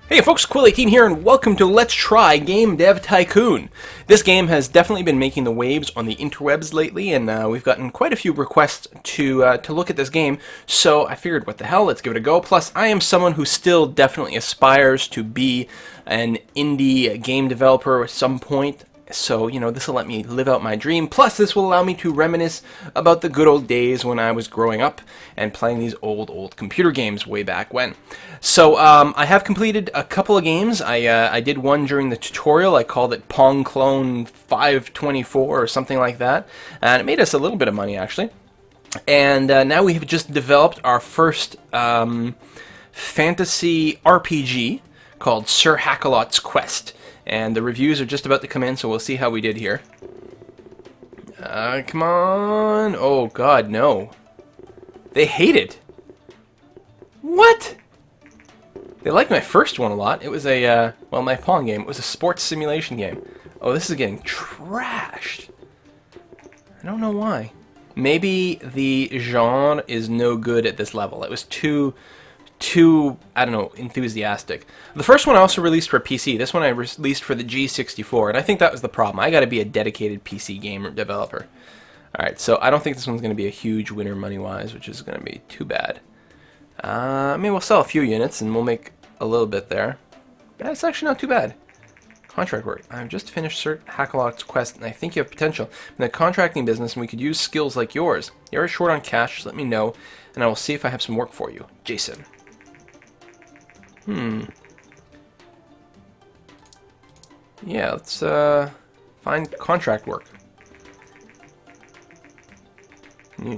Hey folks, Quill18 here, and welcome to Let's Try Game Dev Tycoon. This game has definitely been making the waves on the interwebs lately, and we've gotten quite a few requests to look at this game, so I figured, what the hell, let's give it a go. Plus, I am someone who still definitely aspires to be an indie game developer at some point. So, this will let me live out my dream. Plus, this will allow me to reminisce about the good old days when I was growing up and playing these old computer games way back when. So, I have completed a couple of games. I did one during the tutorial. I called it Pong Clone 524 or something like that. And it made us a little bit of money, actually. And now we have just developed our first fantasy RPG called Sir Hackalot's Quest. And the reviews are just about to come in, so we'll see how we did here. Come on. Oh, God, no. They hate it. What? They liked my first one a lot. It was a, well, my Pong game. It was a sports simulation game. Oh, this is getting trashed. I don't know why. Maybe the genre is no good at this level. It was too, I don't know, enthusiastic. The first one I also released for PC. This one I released for the G64, and I think that was the problem. I gotta be a dedicated PC gamer developer. Alright, so I don't think this one's gonna be a huge winner money-wise, which is gonna be too bad. I mean, we'll sell a few units, and we'll make a little bit there. Yeah, it's actually not too bad. Contract work. I've just finished Sir Hackalot's Quest, and I think you have potential in the contracting business, and we could use skills like yours. You're short on cash, just let me know, and I will see if I have some work for you. Jason. Yeah, let's find contract work.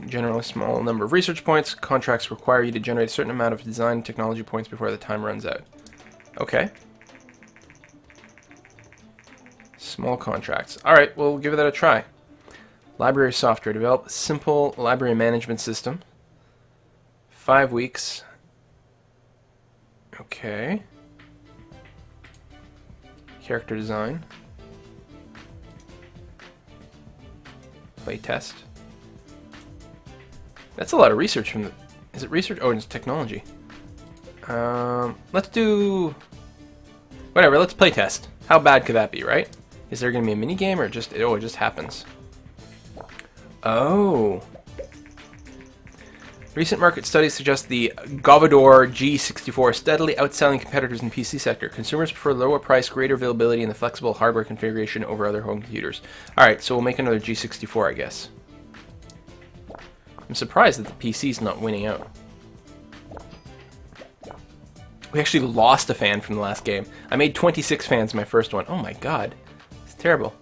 Generally small number of research points. Contracts require you to generate a certain amount of design technology points before the time runs out. Okay. Small contracts. Alright, we'll give that a try. Library software. Develop a simple library management system. 5 weeks. Okay. Character design. Playtest. That's a lot of research from the... Is it research? Oh, it's technology. Let's do... Whatever, let's playtest. How bad could that be, right? Is there going to be a mini game or just... Oh, it just happens. Oh. Recent market studies suggest the Govador G64 steadily outselling competitors in the PC sector. Consumers prefer lower price, greater availability, and the flexible hardware configuration over other home computers. Alright, so we'll make another G64, I guess. I'm surprised that the PC's not winning out. We actually lost a fan from the last game. I made 26 fans in my first one. Oh my god. It's terrible.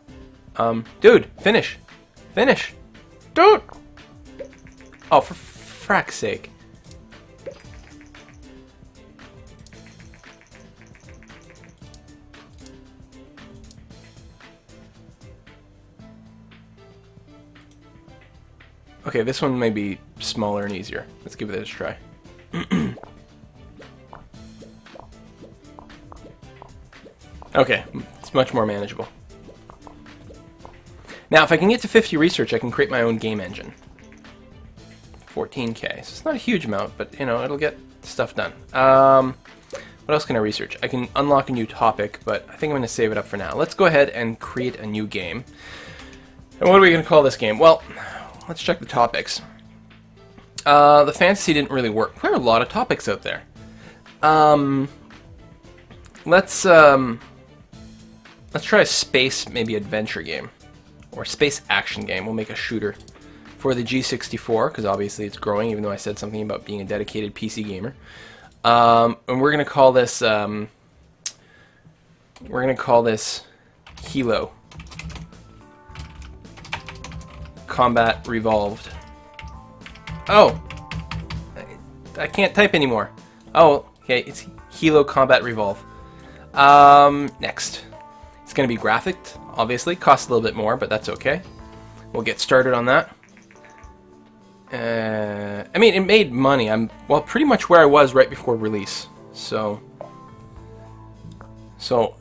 Dude, finish. Finish. Dude! Oh, for frack's sake. Okay, this one may be smaller and easier. Let's give it a try. Okay, it's much more manageable. Now, if I can get to 50 research, I can create my own game engine. 14k. So it's not a huge amount, but, it'll get stuff done. What else can I research? I can unlock a new topic, but I think I'm going to save it up for now. Let's go ahead and create a new game. And what are we going to call this game? Well, let's check the topics. The fantasy didn't really work. There are a lot of topics out there. Let's try a space, maybe adventure game. Or space action game. We'll make a shooter for the G64, because obviously it's growing, even though I said something about being a dedicated PC gamer. And we're going to call this, Hilo. Combat Revolved. Oh! I can't type anymore. Oh, okay, it's Hilo Combat Revolve. Next. It's going to be graphic, obviously. Costs a little bit more, but that's okay. We'll get started on that. I mean, it made money. I'm, well, pretty much where I was right before release. So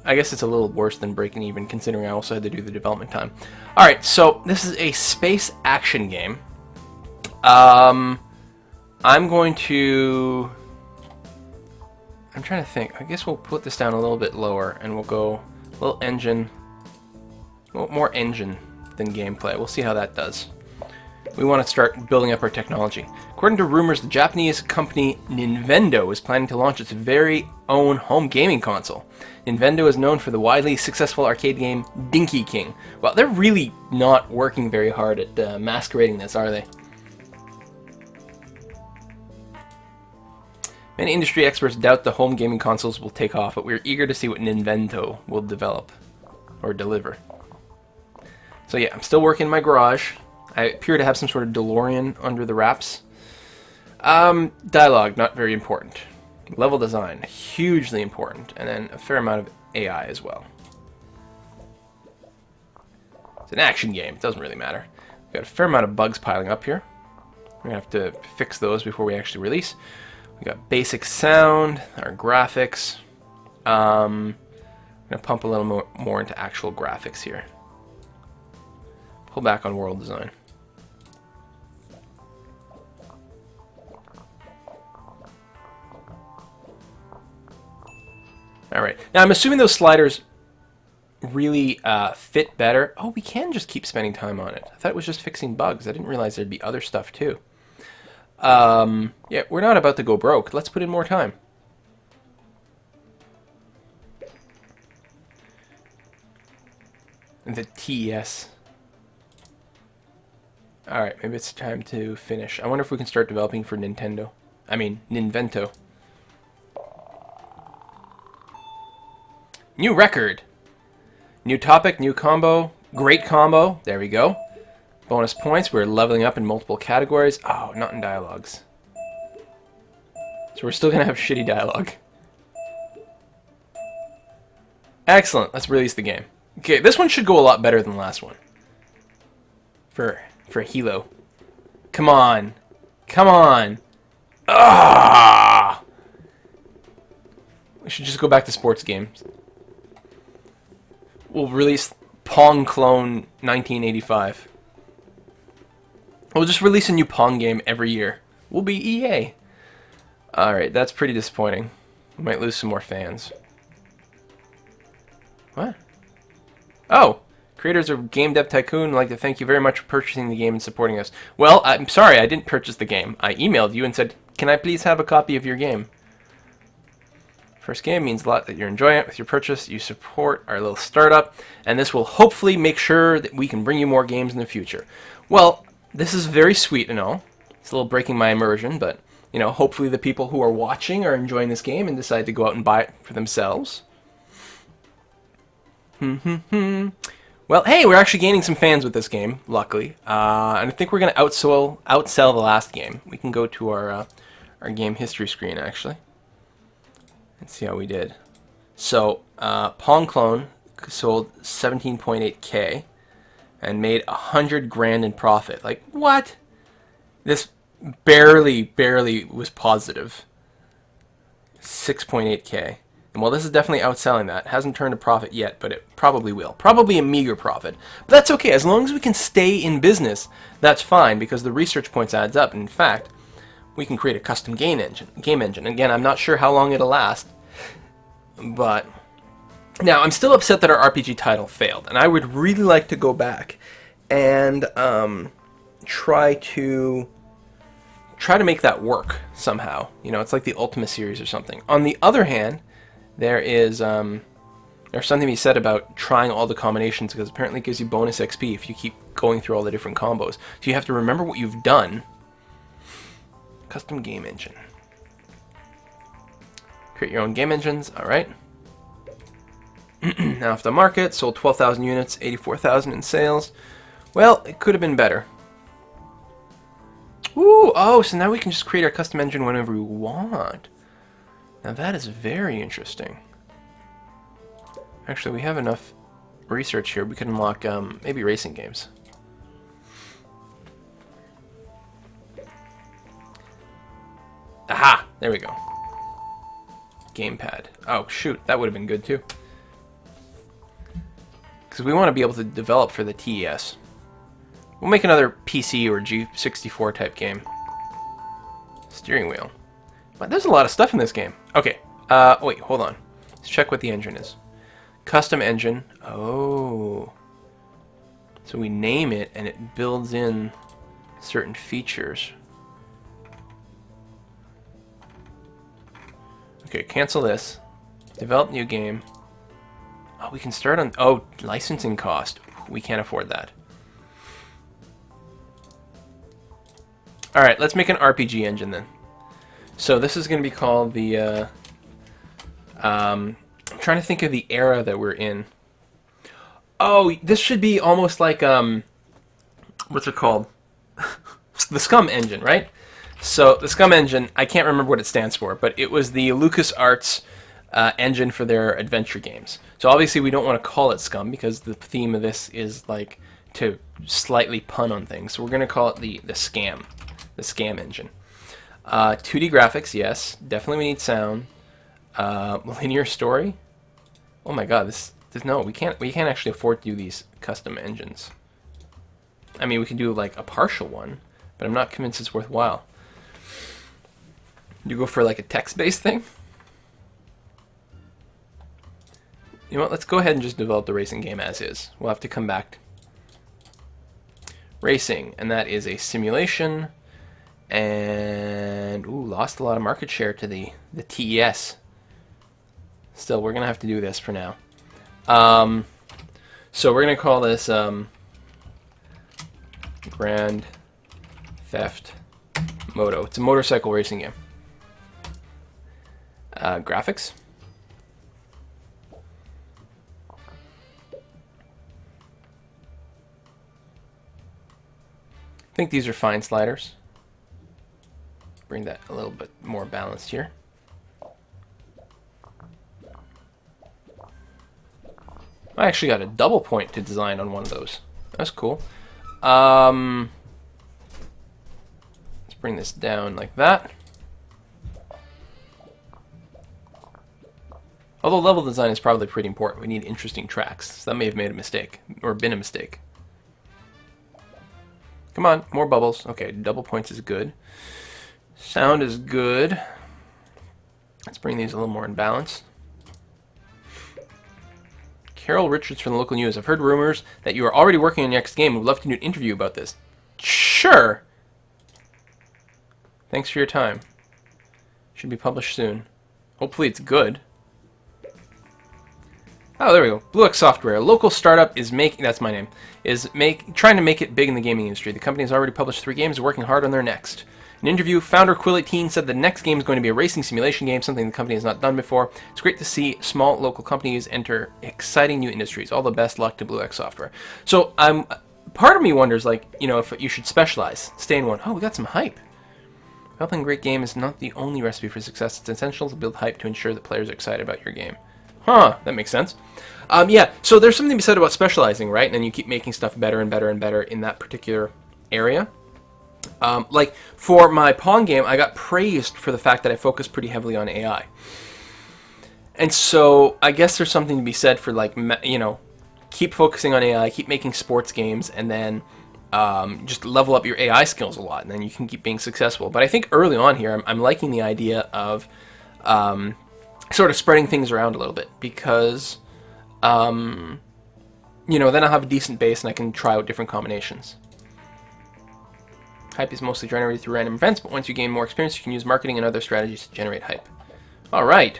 I guess it's a little worse than breaking even, considering I also had to do the development time. Alright, so this is a space action game. I'm going to I'm trying to think. I guess we'll put this down a little bit lower, and we'll go a little engine, well, more engine than gameplay. We'll see how that does. We want to start building up our technology. According to rumors, the Japanese company Nintendo is planning to launch its very own home gaming console. Nintendo is known for the widely successful arcade game Dinky King. Well, they're really not working very hard at masquerading this, are they? Many industry experts doubt the home gaming consoles will take off, but we're eager to see what Nintendo will develop or deliver. So yeah, I'm still working in my garage. I appear to have some sort of DeLorean under the wraps. Dialogue, not very important. Level design, hugely important. And then a fair amount of AI as well. It's an action game. It doesn't really matter. We've got a fair amount of bugs piling up here. We're going to have to fix those before we actually release. We've got basic sound, our graphics. I'm going to pump a little more into actual graphics here. Pull back on world design. Alright, now I'm assuming those sliders really fit better. Oh, we can just keep spending time on it. I thought it was just fixing bugs. I didn't realize there'd be other stuff too. Yeah, we're not about to go broke. Let's put in more time. The TES. Alright, maybe it's time to finish. I wonder if we can start developing for Nintendo. I mean, Ninvento. New record. New topic, new combo. Great combo. There we go. Bonus points. We're leveling up in multiple categories. Oh, not in dialogues. So we're still going to have shitty dialogue. Excellent. Let's release the game. Okay, this one should go a lot better than the last one. For Hilo. Come on. Come on. Ah! We should just go back to sports games. We'll release Pong Clone 1985. We'll just release a new Pong game every year. We'll be EA. Alright, that's pretty disappointing. We might lose some more fans. What? Oh! Creators of Game Dev Tycoon would like to thank you very much for purchasing the game and supporting us. Well, I'm sorry, I didn't purchase the game. I emailed you and said, can I please have a copy of your game? First game means a lot that you're enjoying it. With your purchase, you support our little startup, and this will hopefully make sure that we can bring you more games in the future. Well, this is very sweet and all. It's a little breaking my immersion, but, you know, hopefully the people who are watching are enjoying this game and decide to go out and buy it for themselves. Well, hey, we're actually gaining some fans with this game, luckily. And I think we're going to outsell the last game. We can go to our game history screen, actually. Let's see how we did. So, Pong Clone sold 17.8K and made 100 grand in profit. Like, what? This barely was positive. 6.8K. And while this is definitely outselling that, it hasn't turned a profit yet, but it probably will. Probably a meager profit. But that's okay. As long as we can stay in business, that's fine, because the research points adds up. And in fact, we can create a custom game engine. Again, I'm not sure how long it'll last, but now I'm still upset that our RPG title failed, and I would really like to go back and try to make that work somehow. You know, it's like the Ultima series or something. On the other hand, there's something to be said about trying all the combinations, because apparently it gives you bonus XP if you keep going through all the different combos. So you have to remember what you've done. Custom game engine. Create your own game engines. Alright. Now off the market. Sold 12,000 units. 84,000 in sales. Well, it could have been better. Ooh, oh, so now we can just create our custom engine whenever we want. Now that is very interesting. Actually, we have enough research here. We could unlock maybe racing games. Aha! There we go. Gamepad. Oh, shoot. That would have been good, too. Because we want to be able to develop for the TES. We'll make another PC or G64 type game. Steering wheel. But there's a lot of stuff in this game. Okay, Wait, hold on. Let's check what the engine is. Custom engine. Oh. So we name it, and it builds in certain features. Okay, cancel this. Develop new game. Oh, we can start on... Oh, licensing cost. We can't afford that. Alright, let's make an RPG engine then. So this is going to be called the... I'm trying to think of the era that we're in. Oh, this should be almost like... what's it called? The Scum engine, right? So the Scum engine, I can't remember what it stands for, but it was the LucasArts engine for their adventure games. So obviously we don't want to call it Scum because the theme of this is like to slightly pun on things. So we're going to call it the Scam engine. 2D graphics, yes, definitely we need sound. Linear story. Oh my God, no, we can't actually afford to do these custom engines. I mean, we can do like a partial one, but I'm not convinced it's worthwhile. You go for like a text-based thing? You know what, let's go ahead and just develop the racing game as is. We'll have to come back. Racing, and that is a simulation, and ooh, lost a lot of market share to the TES. Still, we're gonna have to do this for now. So we're gonna call this Grand Theft Moto. It's a motorcycle racing game. Graphics. I think these are fine sliders. Bring that a little bit more balanced here. I actually got a double point to design on one of those. That's cool. Let's bring this down like that. Although level design is probably pretty important. We need interesting tracks. So that may have made a mistake, or been a mistake. Come on, more bubbles. Okay, double points is good. Sound is good. Let's bring these a little more in balance. Carol Richards from the local news. I've heard rumors that you are already working on your next game. Would love to do an interview about this. Sure. Thanks for your time. Should be published soon. Hopefully it's good. Oh, there we go. Blue X Software, a local startup, is making, that's my name, trying to make it big in the gaming industry. The company has already published 3 games, working hard on their next. In an interview, founder Quill18 said the next game is going to be a racing simulation game, something the company has not done before. It's great to see small local companies enter exciting new industries. All the best luck to Blue X Software. So part of me wonders, like, you know, if you should specialize, stay in one. Oh, we got some hype. Developing a great game is not the only recipe for success. It's essential to build hype to ensure that players are excited about your game. Huh, that makes sense. Yeah, so there's something to be said about specializing, right? And then you keep making stuff better and better and better in that particular area. Like, for my Pong game, I got praised for the fact that I focused pretty heavily on AI. And so, I guess there's something to be said for, like, you know, keep focusing on AI, keep making sports games, and then just level up your AI skills a lot, and then you can keep being successful. But I think early on here, I'm liking the idea of sort of spreading things around a little bit, because, you know, then I'll have a decent base and I can try out different combinations. Hype is mostly generated through random events, but once you gain more experience, you can use marketing and other strategies to generate hype. Alright.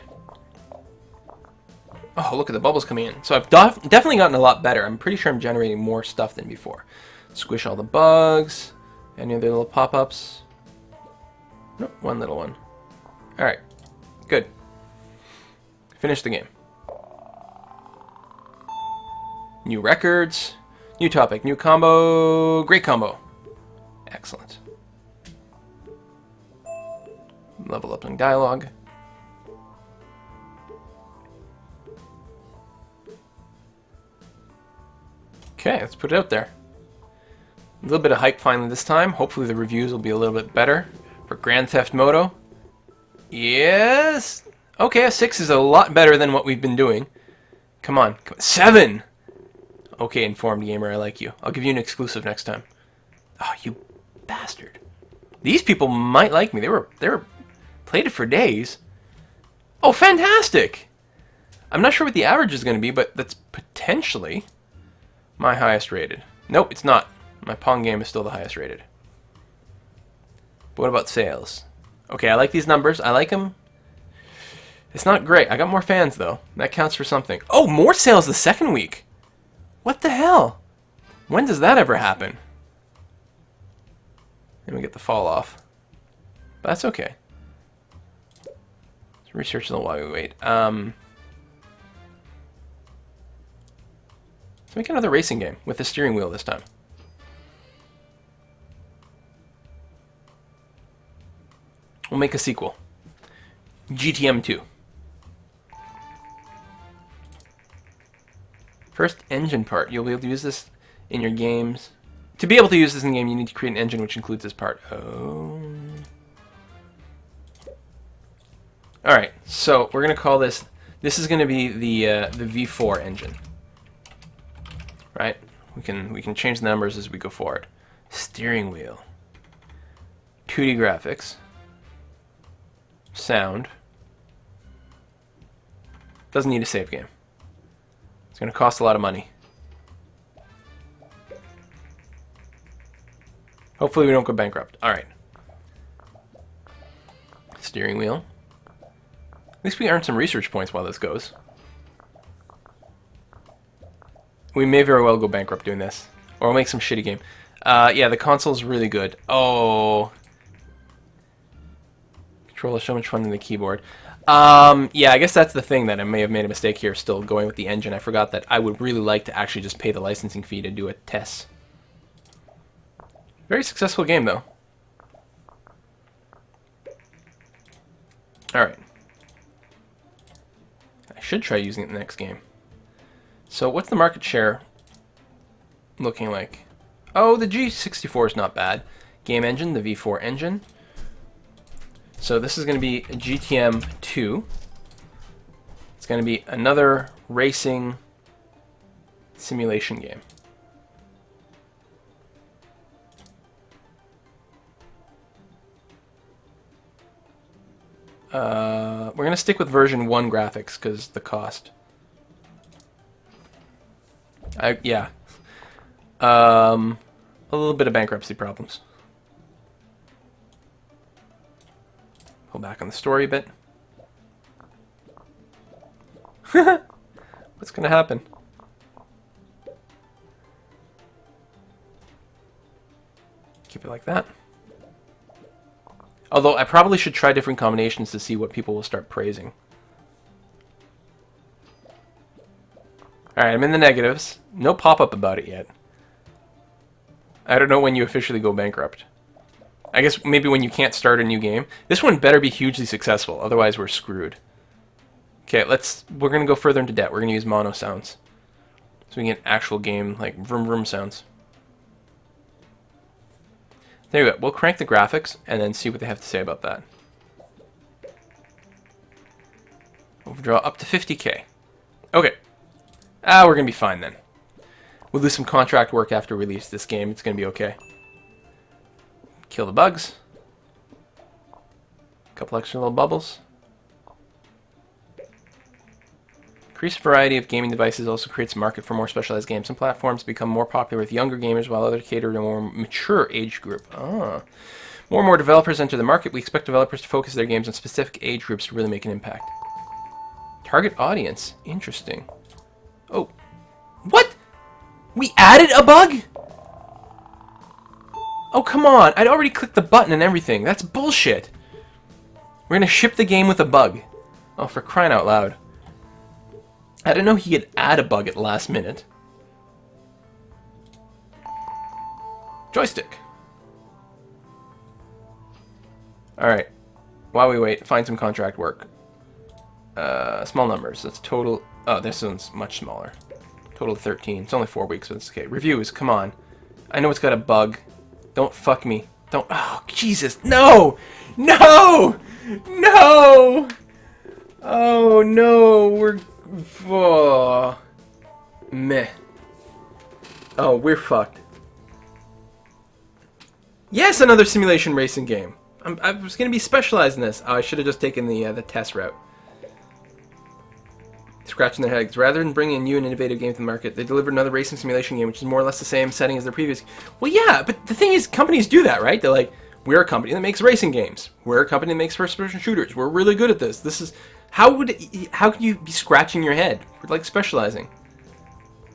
Oh, look at the bubbles coming in. So I've definitely gotten a lot better. I'm pretty sure I'm generating more stuff than before. Squish all the bugs. Any other little pop-ups? Nope, one little one. Alright. Good. Finish the game. New records. New topic. New combo. Great combo. Excellent. Level up in dialogue. Okay, let's put it out there. A little bit of hype finally this time. Hopefully the reviews will be a little bit better for Grand Theft Moto. Yes! Okay, a 6 is a lot better than what we've been doing. Come on. 7! Okay, informed gamer, I like you. I'll give you an exclusive next time. Oh, you bastard. These people might like me. They were played it for days. Oh, fantastic! I'm not sure what the average is going to be, but that's potentially my highest rated. Nope, it's not. My Pong game is still the highest rated. But what about sales? Okay, I like these numbers. I like them. It's not great. I got more fans, though. That counts for something. Oh, more sales the second week! What the hell? When does that ever happen? And we get the fall off. But that's okay. Let's research a little while we wait. Let's make another racing game with the steering wheel this time. We'll make a sequel. GTM 2. First engine part. You'll be able to use this in your games. To be able to use this in the game, you need to create an engine which includes this part. Oh. Alright, so we're going to call this... This is going to be the V4 engine. Right? We can change the numbers as we go forward. Steering wheel. 2D graphics. Sound. Doesn't need a save game. It's going to cost a lot of money. Hopefully we don't go bankrupt. Alright. Steering wheel. At least we earn some research points while this goes. We may very well go bankrupt doing this. Or we'll make some shitty game. Yeah, the console's really good. Oh. Controller so much fun than the keyboard. Yeah, I guess that's the thing, that I may have made a mistake here still going with the engine. I forgot that I would really like to actually just pay the licensing fee to do a test. Very successful game, though. Alright. I should try using it in the next game. So, what's the market share looking like? Oh, the G64 is not bad. Game engine, the V4 engine. So this is going to be a GTM 2. It's going to be another racing simulation game. We're going to stick with version 1 graphics because the cost. Yeah. A little bit of bankruptcy problems. Pull back on the story a bit. What's going to happen? Keep it like that. Although I probably should try different combinations to see what people will start praising. Alright, I'm in the negatives. No pop-up about it yet. I don't know when you officially go bankrupt. I guess maybe when you can't start a new game. This one better be hugely successful, otherwise we're screwed. Okay, we're going to go further into debt. We're going to use mono sounds. So we can get actual game, like vroom vroom sounds. There we go. We'll crank the graphics and then see what they have to say about that. Overdraw up to 50k. Okay. We're going to be fine then. We'll do some contract work after we release this game. It's going to be okay. Kill the bugs. A couple extra little bubbles. Increased variety of gaming devices also creates a market for more specialized games. Some platforms become more popular with younger gamers, while others cater to a more mature age group. More and more developers enter the market. We expect developers to focus their games on specific age groups to really make an impact. Target audience. Interesting. Oh. What? We added a bug? Oh, come on. I'd already clicked the button and everything. That's bullshit. We're going to ship the game with a bug. Oh, for crying out loud. I didn't know he could add a bug at the last minute. Joystick. Alright. While we wait, find some contract work. Small numbers. That's total... Oh, this one's much smaller. Total 13. It's only 4 weeks, but it's okay. Reviews, come on. I know it's got a bug. Don't fuck me. Don't... Oh, Jesus. No! No! No! Oh, no. We're... Oh. Meh. Oh, we're fucked. Yes, another simulation racing game. I was going to be specialized in this. Oh, I should have just taken the test route. scratching their heads. Rather than bringing a new and innovative game to the market, they delivered another racing simulation game, which is more or less the same setting as their previous. Well, yeah, but the thing is, companies do that, right? They're like, we're a company that makes racing games. We're a company that makes first-person shooters. We're really good at this. This is how could you be scratching your head for like specializing?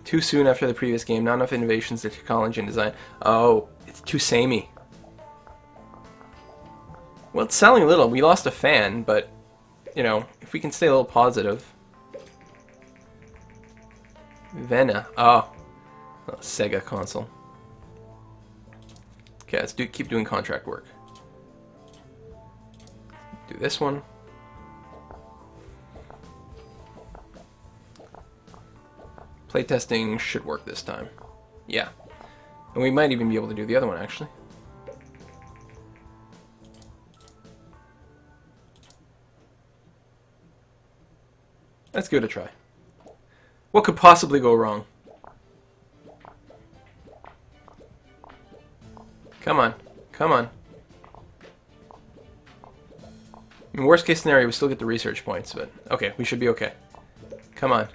Too soon after the previous game. Not enough innovations to technology and design. Oh, it's too samey. Well, it's selling a little. We lost a fan, but you know, if we can stay a little positive. Vena. Oh, Sega console. Okay, let's keep doing contract work. Do this one. Playtesting should work this time. Yeah. And we might even be able to do the other one, actually. Let's give it a try. What could possibly go wrong? Come on. Come on. In worst case scenario, we still get the research points, but okay, we should be okay. Come on.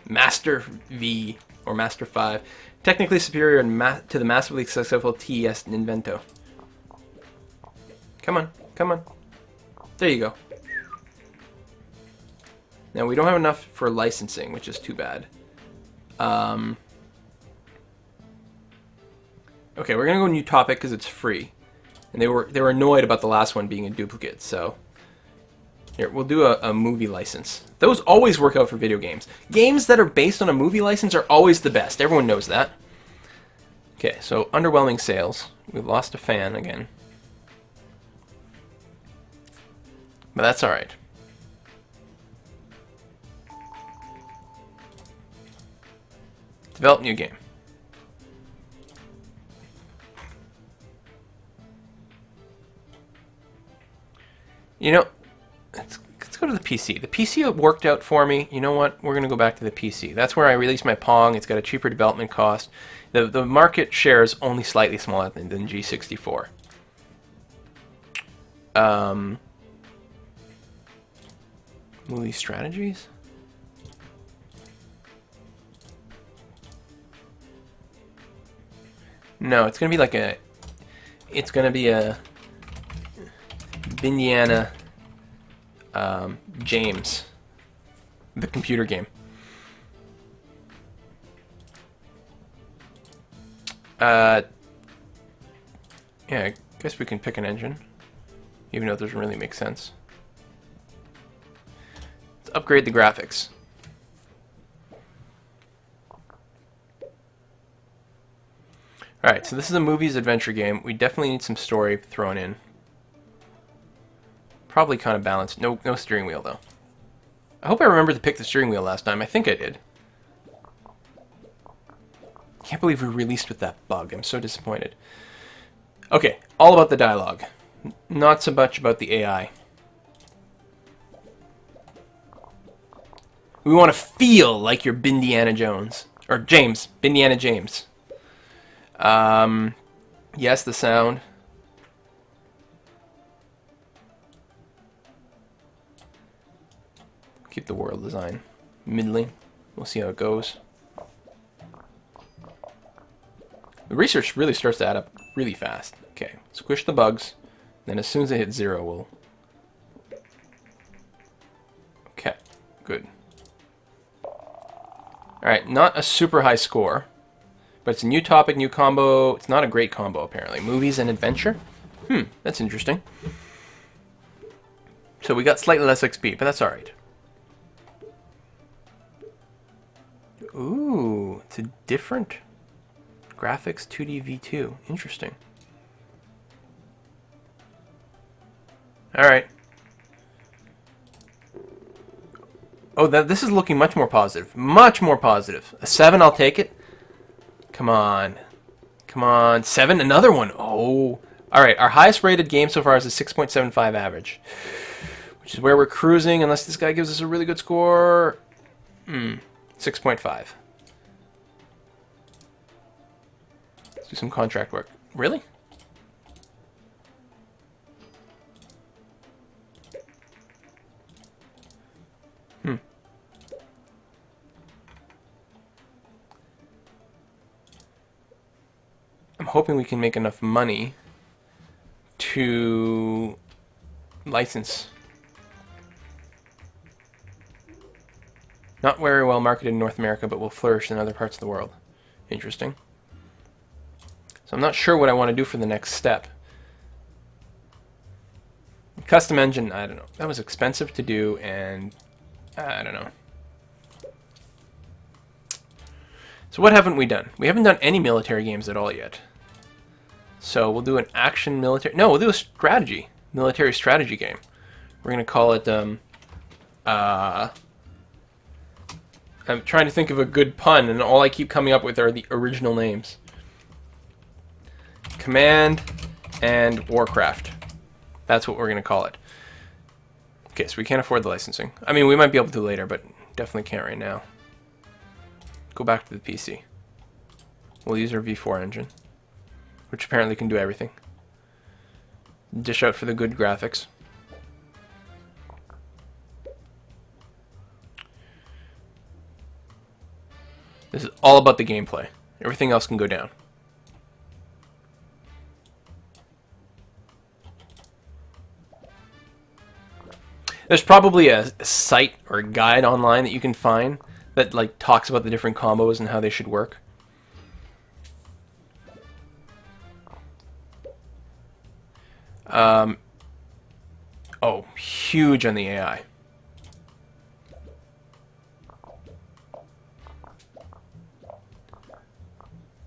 Master V or Master 5. Technically superior to the massively successful TES Invento. Come on. Come on. There you go. Now, we don't have enough for licensing, which is too bad. Okay, we're gonna go new topic because it's free, and they were annoyed about the last one being a duplicate. So here, we'll do a movie license. Those always work out for video games. Games that are based on a movie license are always the best. Everyone knows that. Okay, so underwhelming sales. We've lost a fan again, but that's all right. Develop new game. You know, let's go to the PC. The PC worked out for me. You know what? We're going to go back to the PC. That's where I released my Pong. It's got a cheaper development cost. The market share is only slightly smaller than G64. Movie strategies? No, it's going to be like a... It's going to be a... Indiana James, the computer game. Yeah, I guess we can pick an engine, even though it doesn't really make sense. Let's upgrade the graphics. Alright, so this is a movies adventure game. We definitely need some story thrown in. Probably kind of balanced. No steering wheel, though. I hope I remembered to pick the steering wheel last time. I think I did. Can't believe we released with that bug. I'm so disappointed. Okay, all about the dialogue. Not so much about the AI. We want to feel like you're Bindiana Jones. Or James. Bindiana James. Yes, the sound. Keep the world design middling. We'll see how it goes. The research really starts to add up really fast. Okay, squish the bugs. Then as soon as they hit 0, we'll... Okay, good. Alright, not a super high score. But it's a new topic, new combo. It's not a great combo, apparently. Movies and adventure? That's interesting. So we got slightly less XP, but that's alright. Ooh, it's a different graphics 2D V2. Interesting. Alright. Oh, this is looking much more positive. Much more positive. A 7, I'll take it. Come on. Come on. 7, another one. Oh. Alright, our highest rated game so far is a 6.75 average. Which is where we're cruising, unless this guy gives us a really good score. 6.5. Let's do some contract work. Really? Hmm. I'm hoping we can make enough money to license. Not very well marketed in North America, but will flourish in other parts of the world. Interesting. So I'm not sure what I want to do for the next step. Custom engine, I don't know. That was expensive to do, and I don't know. So what haven't we done? We haven't done any military games at all yet. So we'll do an action military... No, we'll do a strategy. Military strategy game. We're going to call it... I'm trying to think of a good pun, and all I keep coming up with are the original names. Command and Warcraft. That's what we're going to call it. Okay, so we can't afford the licensing. I mean, we might be able to later, but definitely can't right now. Go back to the PC. We'll use our V4 engine, which apparently can do everything. Dish out for the good graphics. This is all about the gameplay. Everything else can go down. There's probably a site or a guide online that you can find that like talks about the different combos and how they should work. Oh, huge on the AI.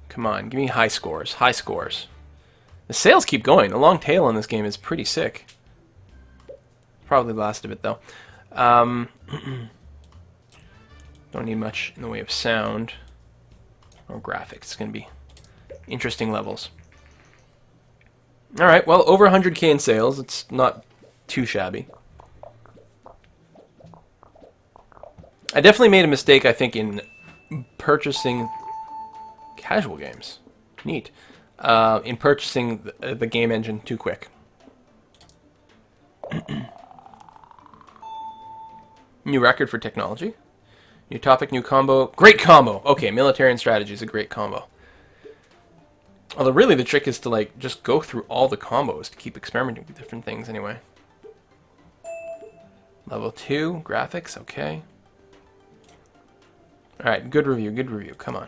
Come on, give me high scores. High scores. The sales keep going. The long tail on this game is pretty sick. Probably last a bit though. Don't need much in the way of sound or graphics. It's going to be interesting levels. Alright, well, over 100k in sales. It's not too shabby. I definitely made a mistake, I think, in purchasing casual games. Neat. In purchasing the game engine too quick. New record for technology. New topic, new combo. Great combo! Okay, military and strategy is a great combo. Although really the trick is to like just go through all the combos to keep experimenting with different things anyway. Level 2, graphics, okay. Alright, good review, come on.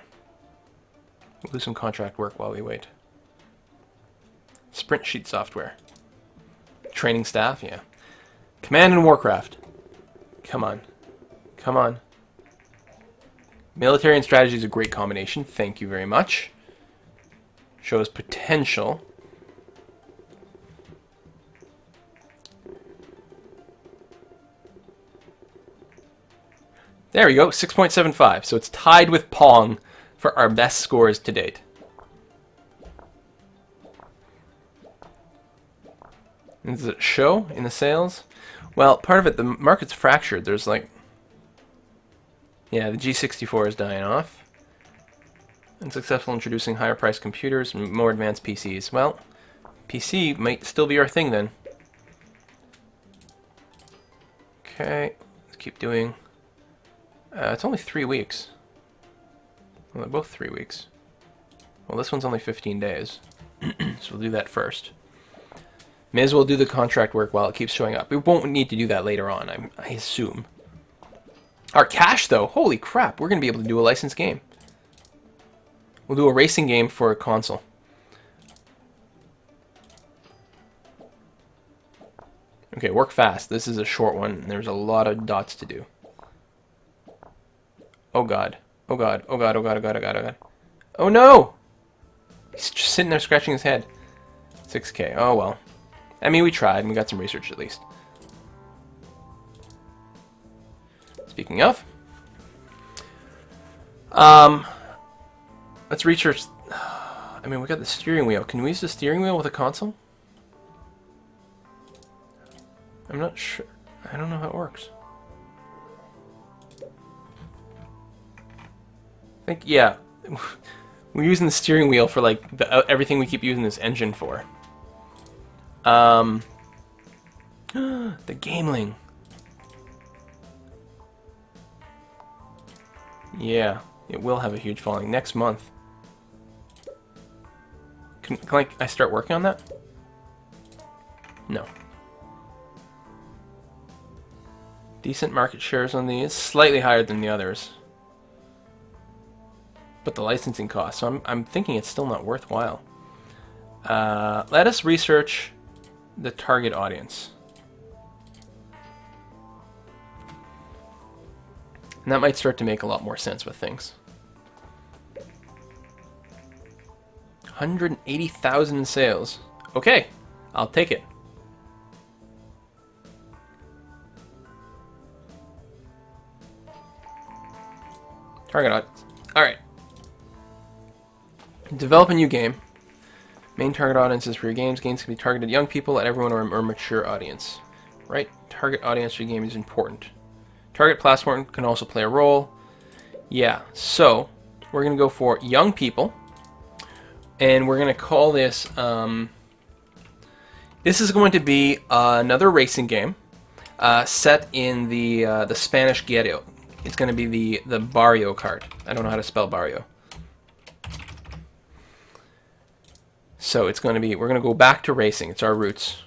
We'll do some contract work while we wait. Sprint sheet software. Training staff, yeah. Command and Warcraft. Come on. Come on. Military and strategy is a great combination. Thank you very much. Shows potential. There we go, 6.75. So it's tied with Pong for our best scores to date. And does it show in the sales? Well, part of it, the market's fractured. There's like... Yeah, the G64 is dying off. Unsuccessful introducing higher priced computers and more advanced PCs. Well, PC might still be our thing then. Okay, let's keep doing... it's only 3 weeks. Well, they're both 3 weeks. Well, this one's only 15 days. So we'll do that first. May as well do the contract work while it keeps showing up. We won't need to do that later on, I assume. Our cash, though, holy crap, we're going to be able to do a licensed game. We'll do a racing game for a console. Okay, work fast. This is a short one, and there's a lot of dots to do. Oh god. Oh god. Oh god. Oh god. Oh god. Oh god. Oh god. Oh no! He's just sitting there scratching his head. 6k. Oh well. I mean, we tried, and we got some research at least. Speaking of, let's research. I mean, we got the steering wheel. Can we use the steering wheel with a console? I'm not sure. I don't know how it works. I think, yeah. We're using the steering wheel for, like, everything we keep using this engine for. The Gameling. Yeah, it will have a huge following next month. Can I start working on that? No. Decent market shares on these, slightly higher than the others. But the licensing cost, so I'm thinking it's still not worthwhile. Let us research the target audience. And that might start to make a lot more sense with things. 180,000 in sales. Okay, I'll take it. Target audience. Alright. Develop a new game. Main target audiences for your games. Games can be targeted at young people, at everyone, or a mature audience. Right? Target audience for your game is important. Target platform can also play a role. Yeah, so we're going to go for young people. And we're going to call this... this is going to be another racing game set in the Spanish Ghetto. It's going to be the Barrio Kart. I don't know how to spell Barrio. So it's going to be, we're going to go back to racing. It's our roots.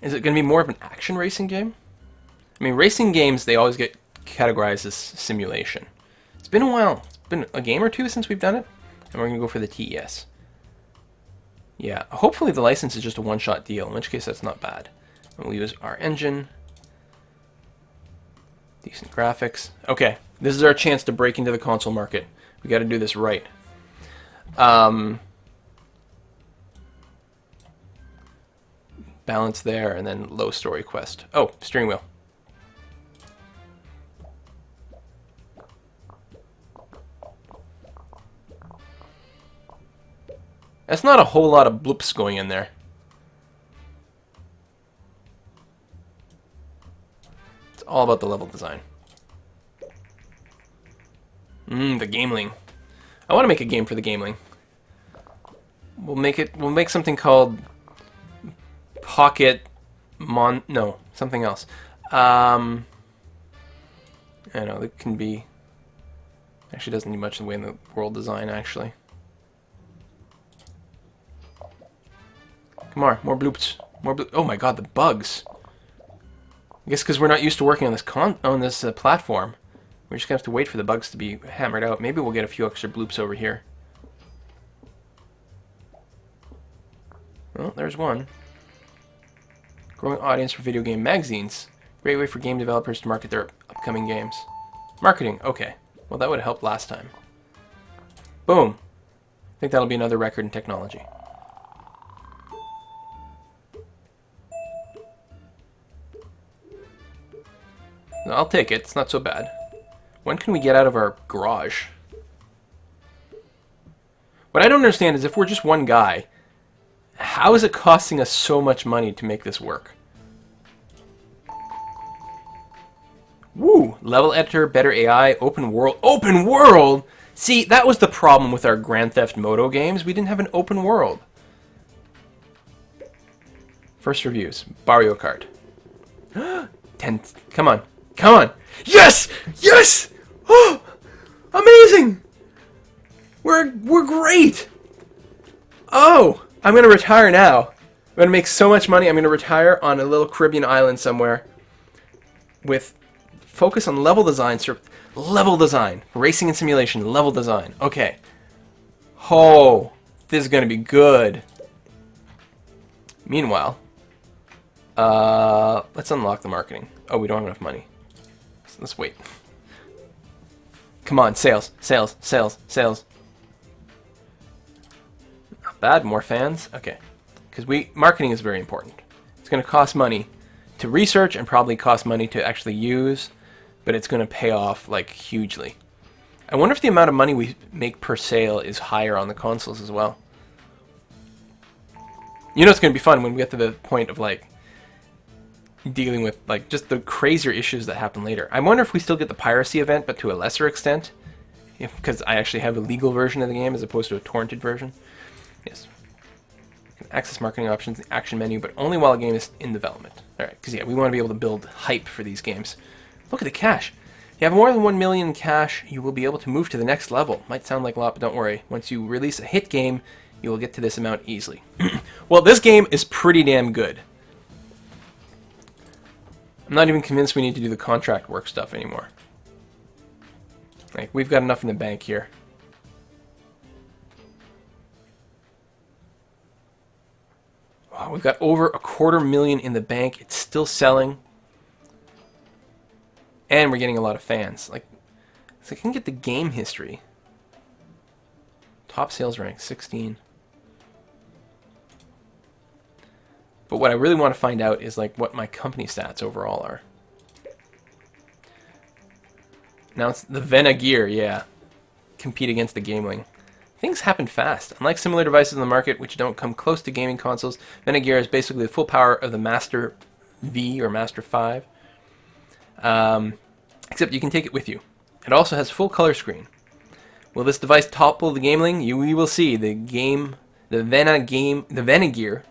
Is it going to be more of an action racing game? I mean, racing games, they always get categorized as simulation. It's been a while. It's been a game or two since we've done it. And we're going to go for the TES. Yeah, hopefully the license is just a one-shot deal, in which case that's not bad. And we'll use our engine. Decent graphics. Okay, this is our chance to break into the console market. We got to do this right. Balance there, and then low story quest. Oh, steering wheel. That's not a whole lot of bloops going in there. It's all about the level design. The Gameling. I want to make a game for the Gameling. We'll make something called no, something else. I know, it can be... Actually doesn't need much in the way in the world design, actually. Come on, more bloops. Oh my god, the bugs. I guess because we're not used to working on this platform. We're just going to have to wait for the bugs to be hammered out. Maybe we'll get a few extra bloops over here. Well, there's one. Growing audience for video game magazines. Great way for game developers to market their upcoming games. Marketing, okay. Well, that would have helped last time. Boom. I think that'll be another record in technology. I'll take it. It's not so bad. When can we get out of our garage? What I don't understand is if we're just one guy, how is it costing us so much money to make this work? Woo! Level editor, better AI, open world. Open world? See, that was the problem with our Grand Theft Moto games. We didn't have an open world. First reviews. Barrio Kart. 10. Come on. Come on. Yes! Yes! Oh! Amazing! We're great! Oh! I'm going to retire now. I'm going to make so much money. I'm going to retire on a little Caribbean island somewhere with focus on level design. Level design. Racing and simulation. Level design. Okay. Oh, this is going to be good. Meanwhile, let's unlock the marketing. Oh, we don't have enough money. So let's wait. Come on, sales, sales, sales, sales. Not bad, more fans. Okay, because marketing is very important. It's going to cost money to research and probably cost money to actually use, but it's going to pay off like hugely. I wonder if the amount of money we make per sale is higher on the consoles as well. You know, it's going to be fun when we get to the point of like dealing with like just the crazier issues that happen later. I wonder if we still get the piracy event, but to a lesser extent, because I actually have a legal version of the game as opposed to a torrented version. Yes. Access marketing options, the action menu, but only while a game is in development. All right, because yeah, we want to be able to build hype for these games. Look at the cash. If you have more than 1 million in cash, you will be able to move to the next level. Might sound like a lot, but don't worry. Once you release a hit game, you will get to this amount easily. Well, this game is pretty damn good. I'm not even convinced we need to do the contract work stuff anymore. Like, we've got enough in the bank here. Wow, we've got over $250,000 in the bank. It's still selling. And we're getting a lot of fans. Like, so I can get the game history. Top sales rank, 16. But what I really want to find out is like what my company stats overall are. Now it's the Vena Gear, yeah. Compete against the Gameling. Things happen fast. Unlike similar devices in the market which don't come close to gaming consoles, Vena Gear is basically the full power of the Master V or Master 5. Except you can take it with you. It also has full color screen. Will this device topple the Gameling? We will see. The Vena Gear.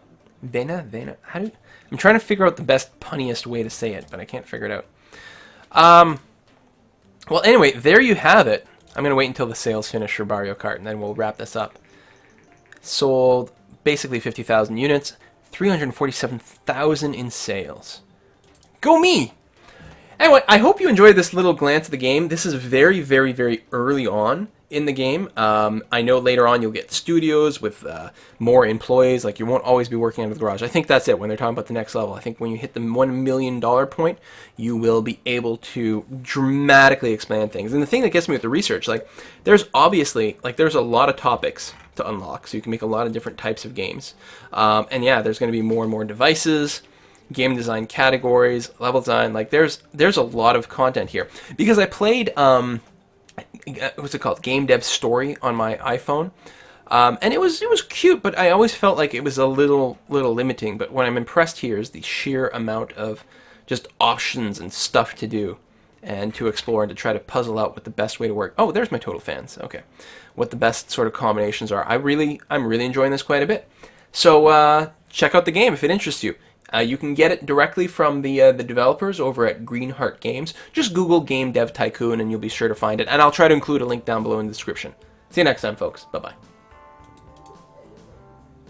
I'm trying to figure out the best punniest way to say it, but I can't figure it out. Well, anyway, there you have it. I'm going to wait until the sales finish for Mario Kart, and then we'll wrap this up. Sold basically 50,000 units, 347,000 in sales. Go me! Anyway, I hope you enjoyed this little glance at the game. This is very, very, very early on in the game. I know later on you'll get studios with more employees. Like, you won't always be working out of the garage. I think that's it when they're talking about the next level. I think when you hit the $1 million point, you will be able to dramatically expand things. And the thing that gets me with the research, like, there's obviously, like, there's a lot of topics to unlock. So you can make a lot of different types of games. And yeah, there's going to be more and more devices, game design categories, level design. Like, there's a lot of content here. Because I played what's it called, Game Dev Story on my iPhone, and it was cute, but I always felt like it was a little limiting. But what I'm impressed here is the sheer amount of just options and stuff to do and to explore and to try to puzzle out what the best way to work. Oh, there's my total fans. Okay, what the best sort of combinations are. I'm really enjoying this quite a bit. So check out the game if it interests you. You can get it directly from the developers over at Greenheart Games. Just Google Game Dev Tycoon and you'll be sure to find it. And I'll try to include a link down below in the description. See you next time, folks. Bye-bye.